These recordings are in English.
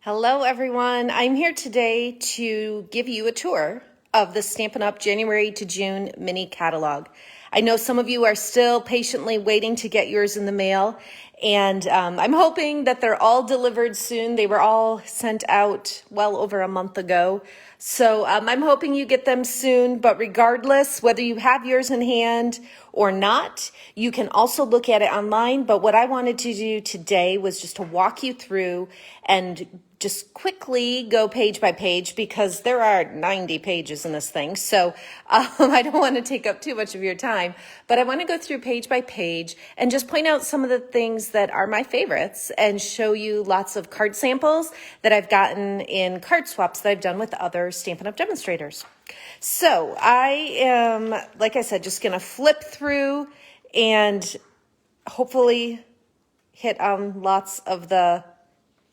Hello everyone, I'm here today to give you a tour of the Stampin' Up! January to June mini catalog. I know some of you are still patiently waiting to get yours in the mail, and I'm hoping that they're all delivered soon. They were all sent out well over a month ago, so I'm hoping you get them soon, but regardless, whether you have yours in hand or not, you can also look at it online. But what I wanted to do today was just to walk you through and just quickly go page by page because there are 90 pages in this thing. So I don't want to take up too much of your time, but I want to go through page by page and just point out some of the things that are my favorites and show you lots of card samples that I've gotten in card swaps that I've done with other Stampin' Up! Demonstrators. So I am, like I said, just going to flip through and hopefully hit on lots of the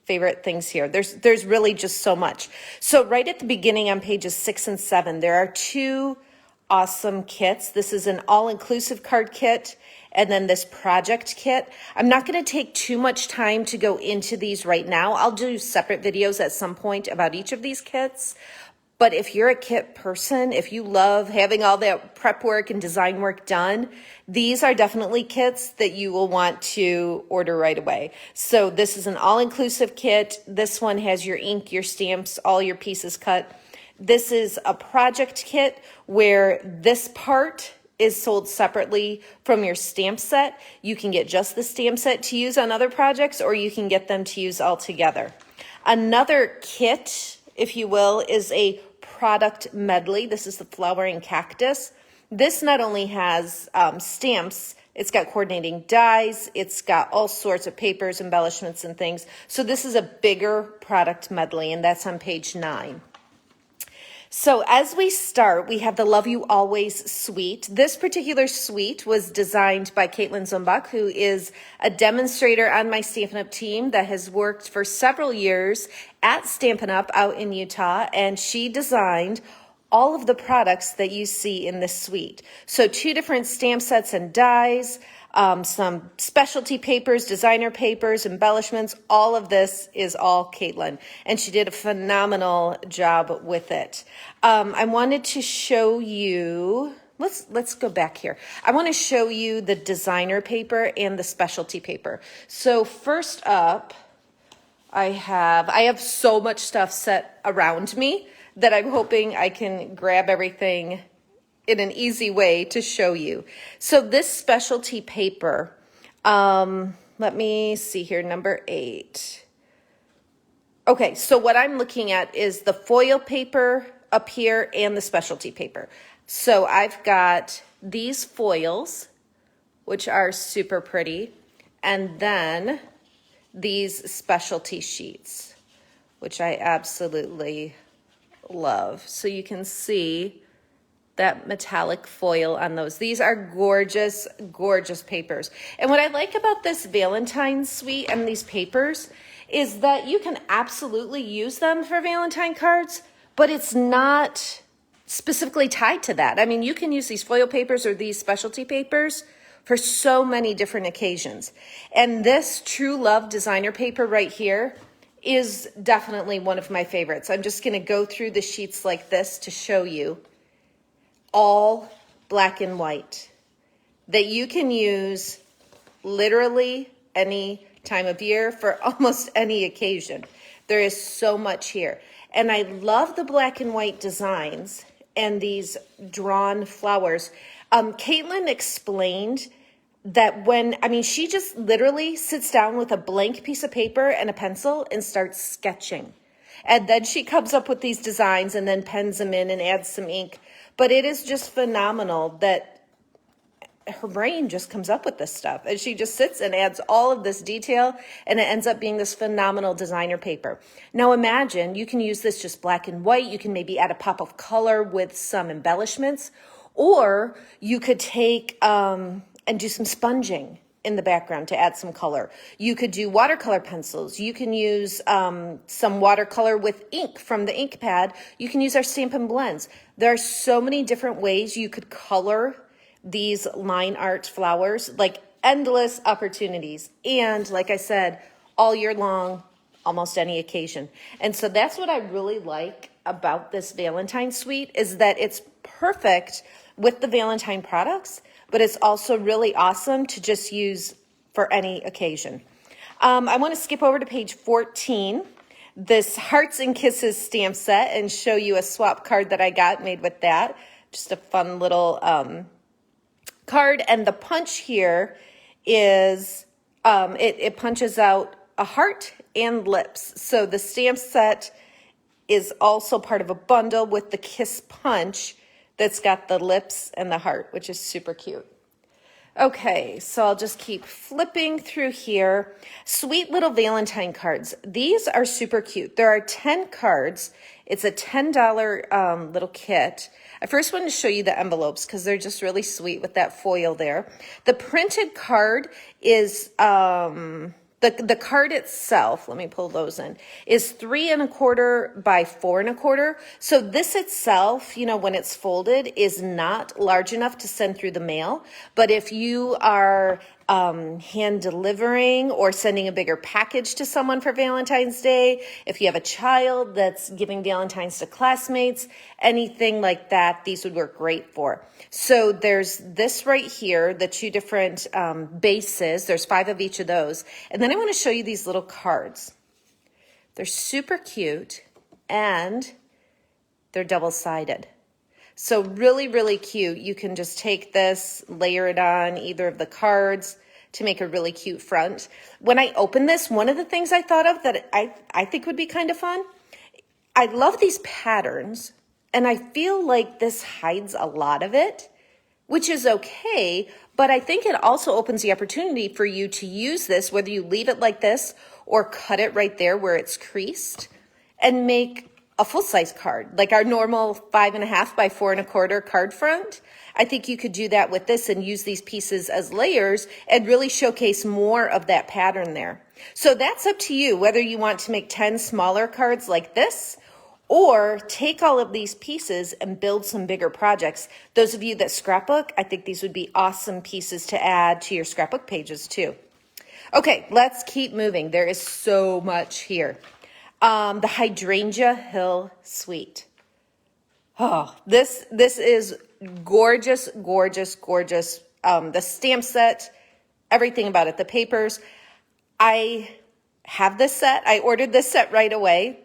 favorite things here. There's really just so much. So right at the beginning on pages 6 and 7, there are two awesome kits. This is an all-inclusive card kit and then this project kit. I'm not going to take too much time to go into these right now. I'll do separate videos at some point about each of these kits. But if you're a kit person, if you love having all that prep work and design work done, these are definitely kits that you will want to order right away. So this is an all-inclusive kit. This one has your ink, your stamps, all your pieces cut. This is a project kit where this part is sold separately from your stamp set. You can get just the stamp set to use on other projects, or you can get them to use all together. Another kit, if you will, is a product medley. This is the flowering cactus. This not only has stamps, it's got coordinating dies, it's got all sorts of papers, embellishments, and things. So this is a bigger product medley, and that's on page 9. So as we start, we have the Love You Always suite. This particular suite was designed by Caitlin Zumbach, who is a demonstrator on my Stampin' Up! Team that has worked for several years at Stampin' Up! Out in Utah, and she designed all of the products that you see in this suite. So 2 different stamp sets and dies, some specialty papers, designer papers, embellishments. All of this is all Caitlin, and she did a phenomenal job with it. I wanted to show you, let's go back here. I want to show you the designer paper and the specialty paper. So first up, I have so much stuff set around me that I'm hoping I can grab everything in an easy way to show you. So this specialty paper, let me see here, number 8. Okay, so what I'm looking at is the foil paper up here and the specialty paper. So I've got these foils, which are super pretty, and then these specialty sheets, which I absolutely love. So you can see that metallic foil on those. These are gorgeous, gorgeous papers. And what I like about this Valentine suite and these papers is that you can absolutely use them for Valentine cards, but it's not specifically tied to that. I mean, you can use these foil papers or these specialty papers for so many different occasions. And this True Love designer paper right here is definitely one of my favorites. I'm just going to go through the sheets like this to show you. All black and white that you can use literally any time of year for almost any occasion. There is so much here. And I love the black and white designs and these drawn flowers. Caitlin explained that she just literally sits down with a blank piece of paper and a pencil and starts sketching. And then she comes up with these designs and then pens them in and adds some ink. But it is just phenomenal that her brain just comes up with this stuff. And she just sits and adds all of this detail, and it ends up being this phenomenal designer paper. Now imagine you can use this just black and white. You can maybe add a pop of color with some embellishments. Or you could take and do some sponging in the background to add some color. You could do watercolor pencils. You can use some watercolor with ink from the ink pad. You can use our Stampin' Blends. There are so many different ways you could color these line art flowers, like endless opportunities. And like I said, all year long, almost any occasion. And so that's what I really like about this Valentine suite, is that it's perfect with the Valentine products, but it's also really awesome to just use for any occasion. I want to skip over to page 14, this Hearts and Kisses stamp set, and show you a swap card that I got made with that. Just a fun little card. And the punch here is, it punches out a heart and lips. So the stamp set is also part of a bundle with the kiss punch that's got the lips and the heart, which is super cute. Okay, so I'll just keep flipping through here. Sweet little Valentine cards. These are super cute. There are 10 cards. It's a $10 little kit. I first wanted to show you the envelopes because they're just really sweet with that foil there. The printed card is, the card itself, let me pull those in, is 3 1/4 by 4 1/4. So this itself, you know, when it's folded, is not large enough to send through the mail. But if you are hand delivering or sending a bigger package to someone for Valentine's Day, if you have a child that's giving Valentine's to classmates, anything like that, these would work great for. So there's this right here, the 2 different bases. There's 5 of each of those. And then I want to show you these little cards. They're super cute and they're double-sided. So really, really cute. You can just take this, layer it on either of the cards to make a really cute front. When I opened this, one of the things I thought of that I think would be kind of fun, I love these patterns, and I feel like this hides a lot of it, which is okay, but I think it also opens the opportunity for you to use this, whether you leave it like this or cut it right there where it's creased, and make a full-size card, like our normal 5 1/2 by 4 1/4 card front. I think you could do that with this and use these pieces as layers and really showcase more of that pattern there. So that's up to you, whether you want to make 10 smaller cards like this, or take all of these pieces and build some bigger projects. Those of you that scrapbook, I think these would be awesome pieces to add to your scrapbook pages too. Okay, let's keep moving. There is so much here. The Hydrangea Hill Suite. Oh, this is gorgeous, gorgeous, gorgeous. The stamp set, everything about it, the papers. I have this set. I ordered this set right away,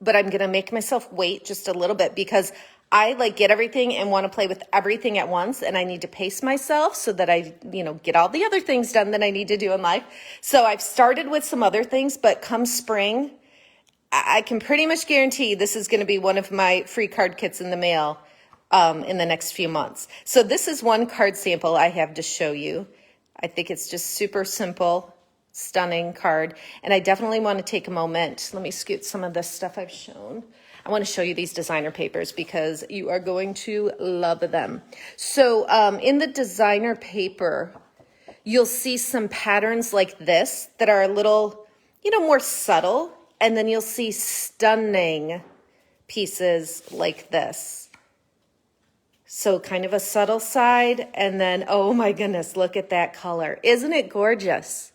but I'm going to make myself wait just a little bit because I like get everything and want to play with everything at once, and I need to pace myself so that I, get all the other things done that I need to do in life. So I've started with some other things, but come spring, I can pretty much guarantee this is going to be one of my free card kits in the mail in the next few months. So this is one card sample I have to show you. I think it's just super simple, stunning card. And I definitely want to take a moment. Let me scoot some of this stuff I've shown. I want to show you these designer papers because you are going to love them. So in the designer paper, you'll see some patterns like this that are a little, more subtle. And then you'll see stunning pieces like this. So kind of a subtle side. And then, oh my goodness, look at that color. Isn't it gorgeous?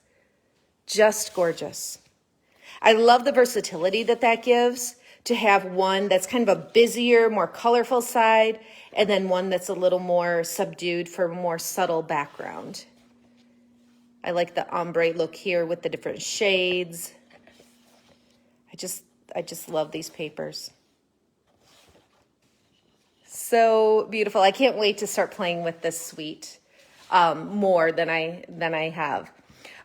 Just gorgeous. I love the versatility that gives, to have one that's kind of a busier, more colorful side, and then one that's a little more subdued for a more subtle background. I like the ombre look here with the different shades. I just love these papers. So beautiful. I can't wait to start playing with this suite more than I have.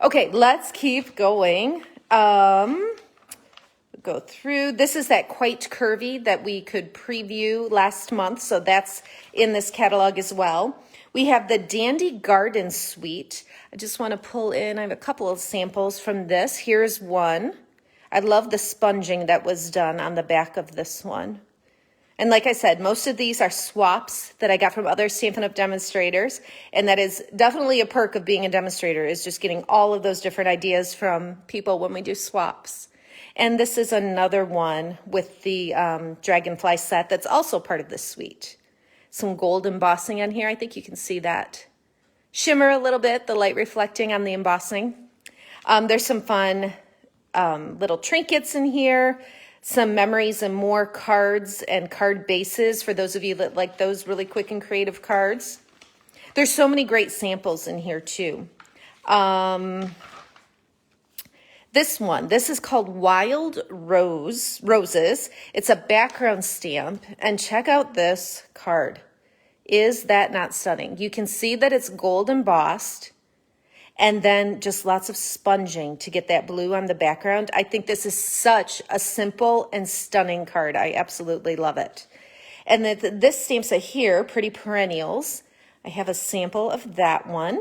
Okay, let's keep going. Go through. This is that Quite Curvy that we could preview last month, so that's in this catalog as well. We have the Dandy Garden Suite. I just want to pull in, I have a couple of samples from this. Here's one. I love the sponging that was done on the back of this one. And like I said, most of these are swaps that I got from other Stampin' Up! Demonstrators, and that is definitely a perk of being a demonstrator, is just getting all of those different ideas from people when we do swaps. And this is another one with the Dragonfly set that's also part of this suite. Some gold embossing on here. I think you can see that shimmer a little bit, the light reflecting on the embossing. There's some fun little trinkets in here, some memories and more cards and card bases for those of you that like those really quick and creative cards. There's so many great samples in here too. This is called Wild Roses. It's a background stamp, and check out this card. Is that not stunning? You can see that it's gold embossed, and then just lots of sponging to get that blue on the background. I think this is such a simple and stunning card. I absolutely love it. And this stamp set here, Pretty Perennials. I have a sample of that one.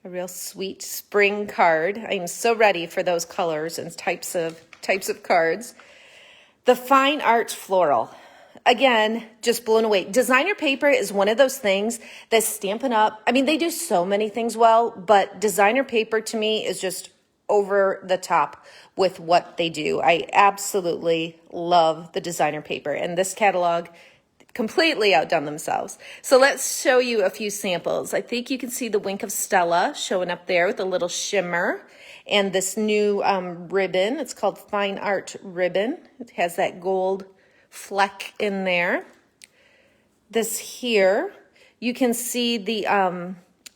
A real sweet spring card. I am so ready for those colors and types of cards. The Fine Art Floral. Again, just blown away. Designer paper is one of those things that Stampin' Up, I mean, they do so many things well, but designer paper to me is just over the top with what they do. I absolutely love the designer paper, and this catalog completely outdone themselves. So let's show you a few samples. I think you can see the Wink of Stella showing up there with a little shimmer, and this new ribbon. It's called Fine Art Ribbon. It has that gold fleck in there. This here, you can see the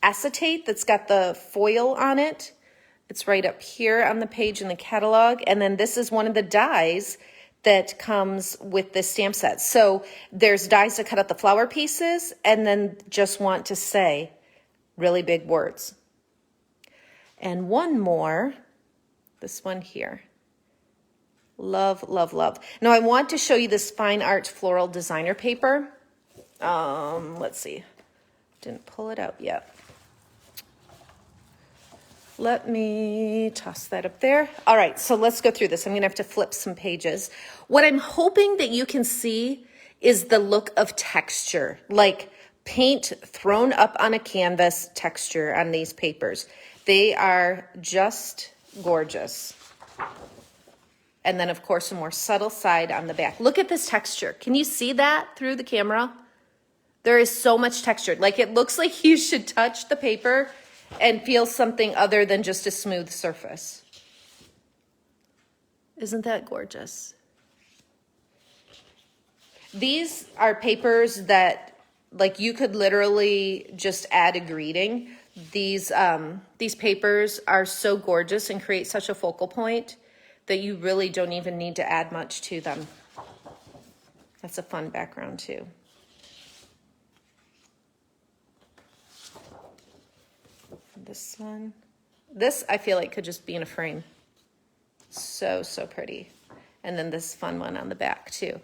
acetate that's got the foil on it. It's right up here on the page in the catalog. And then this is one of the dies that comes with this stamp set. So there's dies to cut out the flower pieces and then just want to say really big words. And one more, this one here. Love, love, love. Now I want to show you this Fine Art Floral designer paper. Let's see. Didn't pull it out yet. Let me toss that up there. All right, so let's go through this. I'm gonna have to flip some pages. What I'm hoping that you can see is the look of texture, like paint thrown up on a canvas texture on these papers. They are just gorgeous. And then of course a more subtle side on the back. Look at this texture. Can you see that through the camera? There is so much texture. Like it looks like you should touch the paper and feel something other than just a smooth surface. Isn't that gorgeous? These are papers that like you could literally just add a greeting. These papers are so gorgeous and create such a focal point that you really don't even need to add much to them. That's a fun background too. This one, this I feel like could just be in a frame. So, so pretty. And then this fun one on the back too.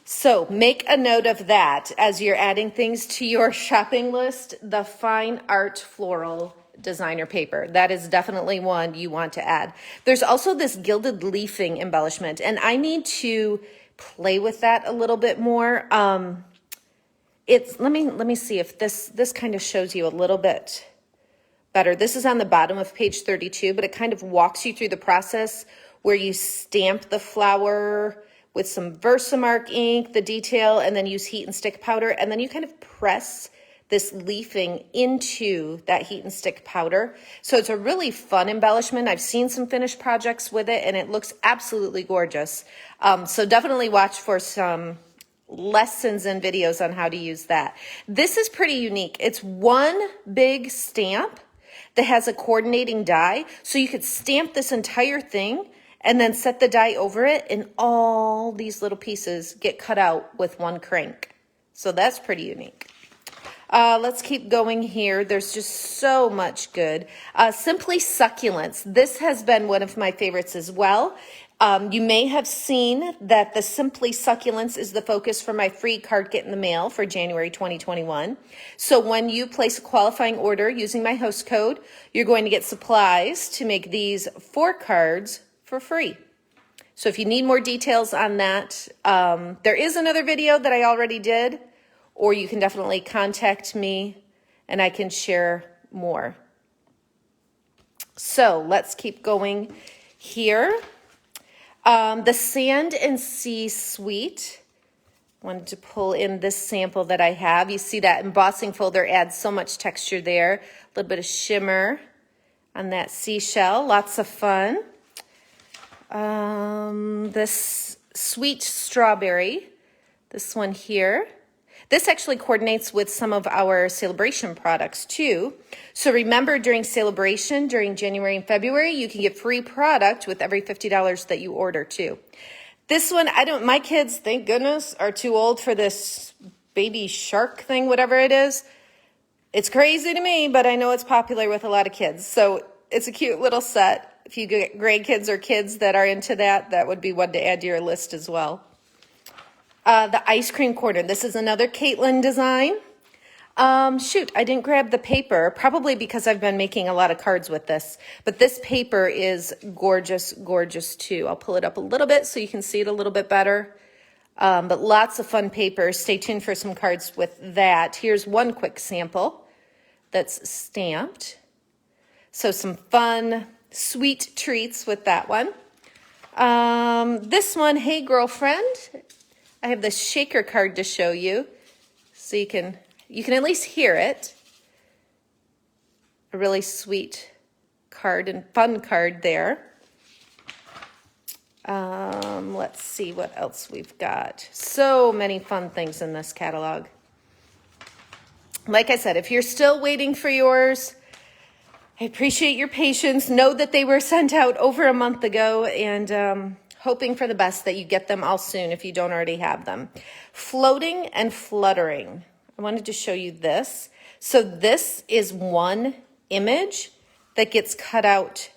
So make a note of that as you're adding things to your shopping list, the Fine Art Floral designer paper. That is definitely one you want to add. There's also this gilded leafing embellishment, and I need to play with that a little bit more. Let me see if this kind of shows you a little bit better. This is on the bottom of page 32, but it kind of walks you through the process where you stamp the flower with some Versamark ink, the detail, and then use heat and stick powder, and then you kind of press this leafing into that heat and stick powder. So it's a really fun embellishment. I've seen some finished projects with it, and it looks absolutely gorgeous. So definitely watch for some lessons and videos on how to use that. This is pretty unique. It's one big stamp that has a coordinating die. So you could stamp this entire thing and then set the die over it, and all these little pieces get cut out with one crank. So that's pretty unique. Let's keep going here. There's just so much good. Simply Succulents. This has been one of my favorites as well. You may have seen that the Simply Succulents is the focus for my free card kit in the mail for January 2021. So when you place a qualifying order using my host code, you're going to get supplies to make these 4 cards for free. So if you need more details on that, there is another video that I already did, or you can definitely contact me and I can share more. So let's keep going here. The Sand and Sea Suite. Wanted to pull in this sample that I have. You see that embossing folder adds so much texture there. A little bit of shimmer on that seashell. Lots of fun. This sweet strawberry, this one here. This actually coordinates with some of our celebration products too. So remember, during celebration, during January and February, you can get free product with every $50 that you order too. This one, my kids, thank goodness, are too old for this baby shark thing, whatever it is. It's crazy to me, but I know it's popular with a lot of kids. So it's a cute little set. If you get grandkids or kids that are into that, that would be one to add to your list as well. The ice cream corner. This is another Caitlin design. Shoot, I didn't grab the paper, probably because I've been making a lot of cards with this. But this paper is gorgeous, gorgeous too. I'll pull it up a little bit so you can see it a little bit better. But lots of fun papers. Stay tuned for some cards with that. Here's one quick sample that's stamped. So some fun, sweet treats with that one. This one, hey girlfriend. I have the shaker card to show you, so you can at least hear it. A really sweet card and fun card there. Let's see what else we've got. So many fun things in this catalog. Like I said, if you're still waiting for yours, I appreciate your patience. Know that they were sent out over a month ago, and hoping for the best that you get them all soon if you don't already have them. Floating and fluttering. I wanted to show you this. So this is one image that gets cut out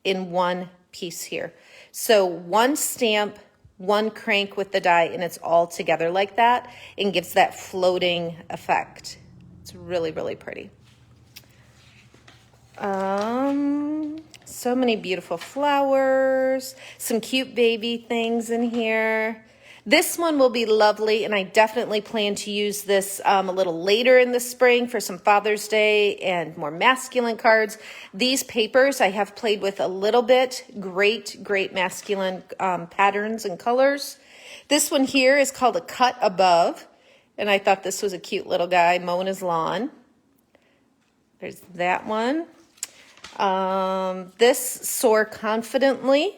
in one piece here. So one stamp, one crank with the die, and it's all together like that and gives that floating effect. It's really, really pretty. So many beautiful flowers, some cute baby things in here. This one will be lovely, and I definitely plan to use this a little later in the spring for some Father's Day and more masculine cards. These papers I have played with a little bit. Great, great masculine patterns and colors. This one here is called a cut above, and I thought this was a cute little guy mowing his lawn. There's that one. This soar confidently.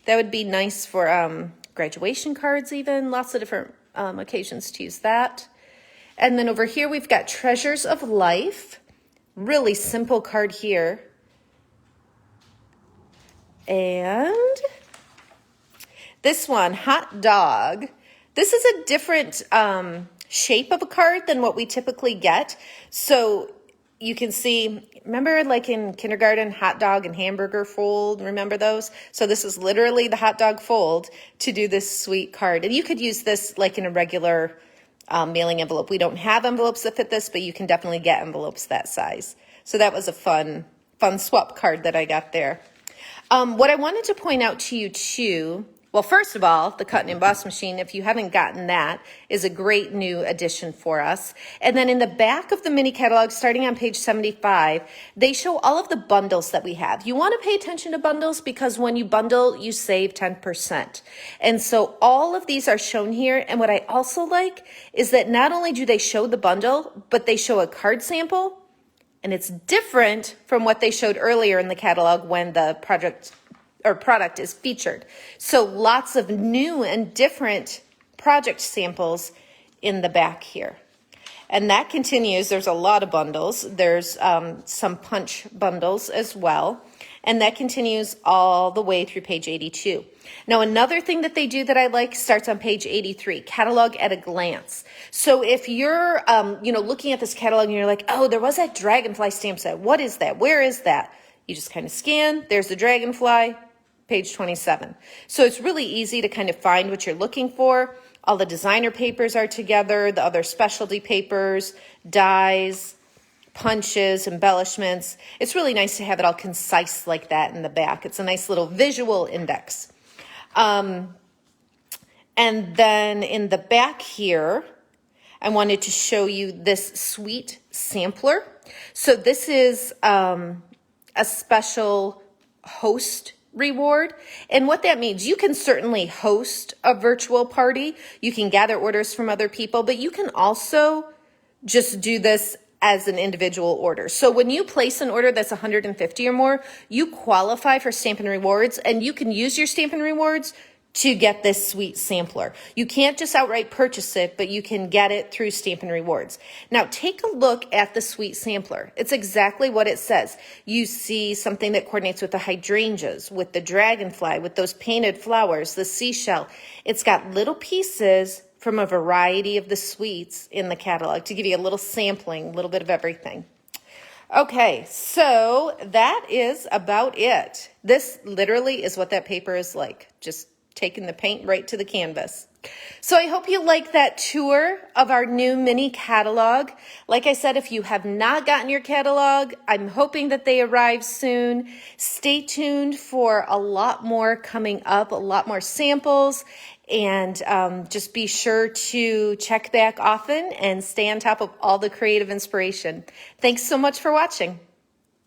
That would be nice for graduation cards even. Lots of different occasions to use that. And then over here we've got Treasures of Life. Really simple card here. And this one, Hot Dog. This is a different shape of a card than what we typically get. So you can see, remember like in kindergarten, hot dog and hamburger fold, remember those? So this is literally the hot dog fold to do this sweet card. And you could use this like in a regular mailing envelope. We don't have envelopes that fit this, but you can definitely get envelopes that size. So that was a fun swap card that I got there. What I wanted to point out to you too, well, first of all, the cut and emboss machine, if you haven't gotten that, is a great new addition for us. And then in the back of the mini catalog, starting on page 75, they show all of the bundles that we have. You want to pay attention to bundles because when you bundle, you save 10%. And so all of these are shown here. And what I also like is that not only do they show the bundle, but they show a card sample. And it's different from what they showed earlier in the catalog when the product is featured. So lots of new and different project samples in the back here. And that continues. There's a lot of bundles. There's some punch bundles as well. And that continues all the way through page 82. Now, another thing that they do that I like starts on page 83, catalog at a glance. So if you're, looking at this catalog and you're like, oh, there was that dragonfly stamp set. What is that? Where is that? You just kind of scan. There's the dragonfly. Page 27. So it's really easy to kind of find what you're looking for. All the designer papers are together, the other specialty papers, dies, punches, embellishments. It's really nice to have it all concise like that in the back. It's a nice little visual index. And then in the back here, I wanted to show you this sweet sampler. So this is a special host reward. And what that means, you can certainly host a virtual party. You can gather orders from other people, but you can also just do this as an individual order. So when you place an order that's 150 or more, you qualify for Stampin' Rewards, and you can use your Stampin' Rewards to get this sweet sampler. You can't just outright purchase it, but you can get it through Stampin' Rewards. Now take a look at the sweet sampler. It's exactly what it says. You see something that coordinates with the hydrangeas, with the dragonfly, with those painted flowers, the seashell. It's got little pieces from a variety of the sweets in the catalog to give you a little sampling, a little bit of everything. Okay, so that is about it. This literally is what that paper is like, just taking the paint right to the canvas. So I hope you like that tour of our new mini catalog. Like I said, if you have not gotten your catalog, I'm hoping that they arrive soon. Stay tuned for a lot more coming up, a lot more samples, and just be sure to check back often and stay on top of all the creative inspiration. Thanks so much for watching.